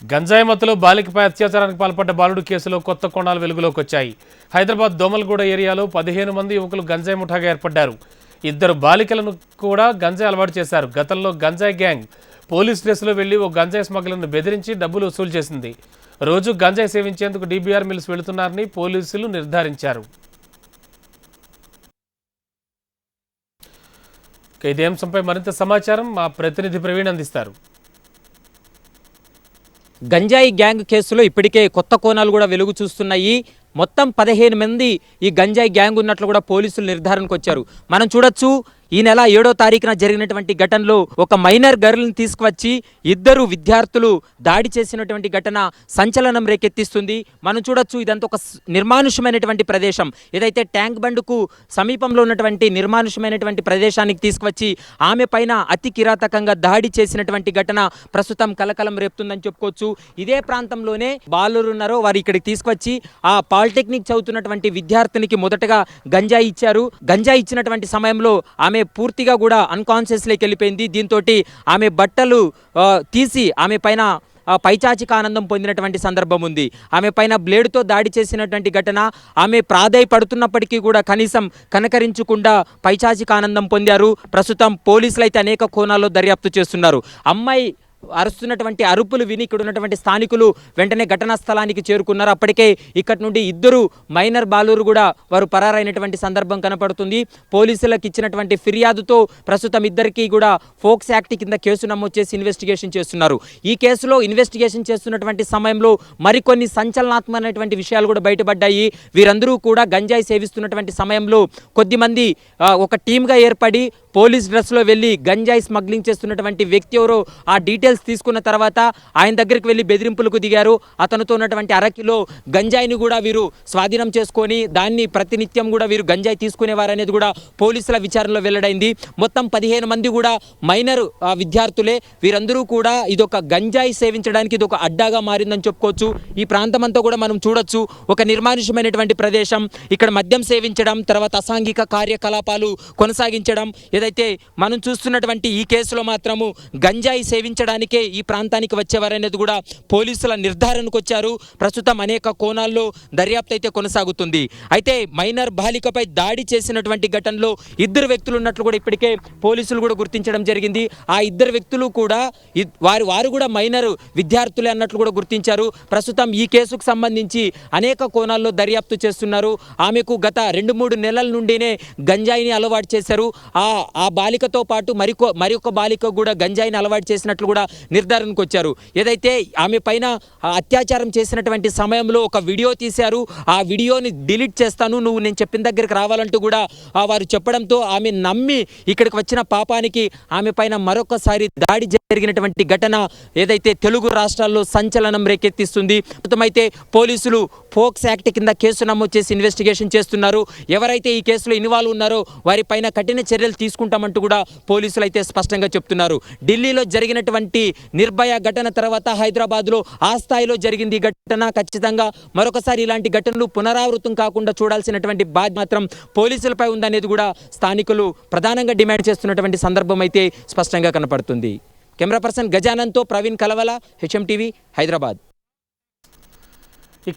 గంజాయి మత్తులో బాలికపై అత్యాచారానికి పాల్పడ్డ బాలుడు కేసులో కొత్త కోణాలు వెలుగులోకి వచ్చాయి. హైదరాబాద్ దోమల్గూడ ఏరియాలో 15 మంది యువకులు గంజాయి ముఠాగా ఏర్పడ్డారు. 2 బాలికలను కూడా గంజాయి అలవాటు చేశారు. గతంలో గంజాయి గ్యాంగ్ పోలీస్ డ్రెస్లో వెళ్లి ఓ గంజాయి స్మగ్లర్ను బెదిరించి డబ్బులు వసూలు చేసింది. రోజు గంజాయి సేవించేందుకు డీబీఆర్ మిల్స్ వెళుతున్నారని పోలీసులు నిర్ధారించారు. ఇదే అంశంపై మరింత సమాచారం మా ప్రతినిధి ప్రవీణ్ అందిస్తారు. గంజాయి గ్యాంగ్ కేసులో ఇప్పటికే కొత్త కోణాలు కూడా వెలుగు చూస్తున్నాయి. మొత్తం 15 మంది ఈ గంజాయి గ్యాంగ్ ఉన్నట్లు కూడా పోలీసులు నిర్ధారణకు వచ్చారు. మనం చూడొచ్చు, ఈ నెల 7వ తారీఖున జరిగినటువంటి ఘటనలో ఒక మైనర్ గర్ల్ని తీసుకువచ్చి 2 విద్యార్థులు దాడి చేసినటువంటి ఘటన సంచలనం రేకెత్తిస్తుంది. మనం చూడొచ్చు, ఇదంతా ఒక నిర్మానుష్యమైనటువంటి ప్రదేశం. ఏదైతే ట్యాంక్ బండ్కు సమీపంలో ఉన్నటువంటి నిర్మానుష్యమైనటువంటి ప్రదేశానికి తీసుకువచ్చి ఆమె పైన అతి కిరాతకంగా దాడి చేసినటువంటి ఘటన ప్రస్తుతం కలకలం రేపుతుందని చెప్పుకోవచ్చు. ఇదే ప్రాంతంలోనే బాలురు ఉన్నారో వారు ఇక్కడికి తీసుకువచ్చి ఆ పాలిటెక్నిక్ చదువుతున్నటువంటి విద్యార్థినికి మొదటగా గంజాయి ఇచ్చారు. గంజాయి ఇచ్చినటువంటి సమయంలో ఆమె పూర్తిగా కూడా అన్కాన్షియస్లోకి వెళ్ళిపోయింది. దీంతో ఆమె బట్టలు తీసి ఆమె పైన పైచాచిక ఆనందం పొందినటువంటి సందర్భం ఉంది. ఆమె పైన బ్లేడ్తో దాడి చేసినటువంటి ఘటన. ఆమె ప్రాధేయపడుతున్నప్పటికీ కూడా కనీసం కనకరించకుండా పైచాచిక ఆనందం పొందారు. ప్రస్తుతం పోలీసులు అయితే అనేక కోణాల్లో దర్యాప్తు చేస్తున్నారు. అమ్మాయి అరుస్తున్నటువంటి అరుపులు విని ఇక్కడ ఉన్నటువంటి స్థానికులు వెంటనే ఘటనా స్థలానికి చేరుకున్నారు. అప్పటికే ఇక్కడి నుండి 2 మైనర్ బాలురు కూడా వారు పరారైనటువంటి సందర్భం కనపడుతుంది. పోలీసులకు ఇచ్చినటువంటి ఫిర్యాదుతో ప్రస్తుతం 2కి కూడా ఫోక్స్ యాక్ట్ కింద కేసు నమోదు చేసి ఇన్వెస్టిగేషన్ చేస్తున్నారు. ఈ కేసులో ఇన్వెస్టిగేషన్ చేస్తున్నటువంటి సమయంలో మరికొన్ని సంచలనాత్మకమైనటువంటి విషయాలు కూడా బయటపడ్డాయి. వీరందరూ కూడా గంజాయి సేవిస్తున్నటువంటి సమయంలో కొద్దిమంది ఒక టీమ్గా ఏర్పడి పోలీస్ డ్రెస్లో వెళ్ళి గంజాయి స్మగ్లింగ్ చేస్తున్నటువంటి వ్యక్తి ఎవరో ఆ డీటెయిల్స్ తీసుకున్న తర్వాత ఆయన దగ్గరికి వెళ్ళి బెదిరింపులకు దిగారు. అతనితో ఉన్నటువంటి 1/2 కిలో గంజాయిని కూడా వీరు స్వాధీనం చేసుకొని దాన్ని ప్రతినిత్యం కూడా వీరు గంజాయి తీసుకునేవారనేది కూడా పోలీసుల విచారణలో వెల్లడైంది. మొత్తం 15 మంది కూడా మైనర్ విద్యార్థులే. వీరందరూ కూడా ఇదొక గంజాయి సేవించడానికి ఇదొక అడ్డాగా మారిందని చెప్పుకోవచ్చు. ఈ ప్రాంతం అంతా కూడా మనం చూడొచ్చు, ఒక నిర్మానుష్యమైనటువంటి ప్రదేశం. ఇక్కడ మద్యం సేవించడం, తర్వాత అసాంఘిక కార్యకలాపాలు కొనసాగించడం. ఏదైతే మనం చూస్తున్నటువంటి ఈ కేసులో మాత్రము గంజాయి సేవించడానికే ఈ ప్రాంతానికి వచ్చేవారనేది కూడా పోలీసుల నిర్ధారణకు వచ్చారు. ప్రస్తుతం అనేక కోణాల్లో దర్యాప్తు అయితే కొనసాగుతుంది. అయితే మైనర్ బాలికపై దాడి చేసినటువంటి ఘటనలో 2 వ్యక్తులు ఉన్నట్లు కూడా ఇప్పటికే పోలీసులు కూడా గుర్తించడం జరిగింది. ఆ 2 వ్యక్తులు కూడా వారు కూడా మైనర్ విద్యార్థులే అన్నట్లు కూడా గుర్తించారు. ప్రస్తుతం ఈ కేసుకు సంబంధించి అనేక కోణాల్లో దర్యాప్తు చేస్తున్నారు. ఆమెకు గత 2-3 నెలల నుండినే గంజాయిని అలవాటు చేశారు. ఆ బాలికతో పాటు మరొక బాలిక కూడా గంజాయిని అలవాటు చేసినట్లు కూడా నిర్ధారణకు వచ్చారు. ఏదైతే ఆమె పైన అత్యాచారం చేసినటువంటి సమయంలో ఒక వీడియో తీశారు. ఆ వీడియోని డిలీట్ చేస్తాను, నువ్వు నేను చెప్పిన దగ్గరికి రావాలంటూ కూడా వారు చెప్పడంతో ఆమె నమ్మి ఇక్కడికి వచ్చిన పాపానికి ఆమె పైన మరొకసారి దాడి జరిగినటువంటి ఘటన ఏదైతే తెలుగు రాష్ట్రాల్లో సంచలనం రేకెత్తిస్తుంది. ప్రస్తుతమైతే పోలీసులు ఫోక్స్ యాక్ట్ కింద కేసు నమోదు చేసి ఇన్వెస్టిగేషన్ చేస్తున్నారు. ఎవరైతే ఈ కేసులో ఇన్వాల్వ్ ఉన్నారో వారి పైన కఠిన చర్యలు తీసుకుంటామంటూ కూడా పోలీసులు అయితే స్పష్టంగా చెప్తున్నారు. ఢిల్లీలో జరిగినటువంటి నిర్భయ ఘటన తర్వాత హైదరాబాద్లో ఆ స్థాయిలో జరిగింది ఈ ఘటన. ఖచ్చితంగా మరొకసారి ఇలాంటి ఘటనలు పునరావృతం కాకుండా చూడాల్సినటువంటి బాధ్యత మాత్రం పోలీసులపై ఉందనేది కూడా స్థానికులు ప్రధానంగా డిమాండ్ చేస్తున్నటువంటి సందర్భం అయితే స్పష్టంగా కనపడుతుంది. కెమెరా పర్సన్ గజానంతో ప్రవీణ్ కలవల, HM టీవీ, హైదరాబాద్.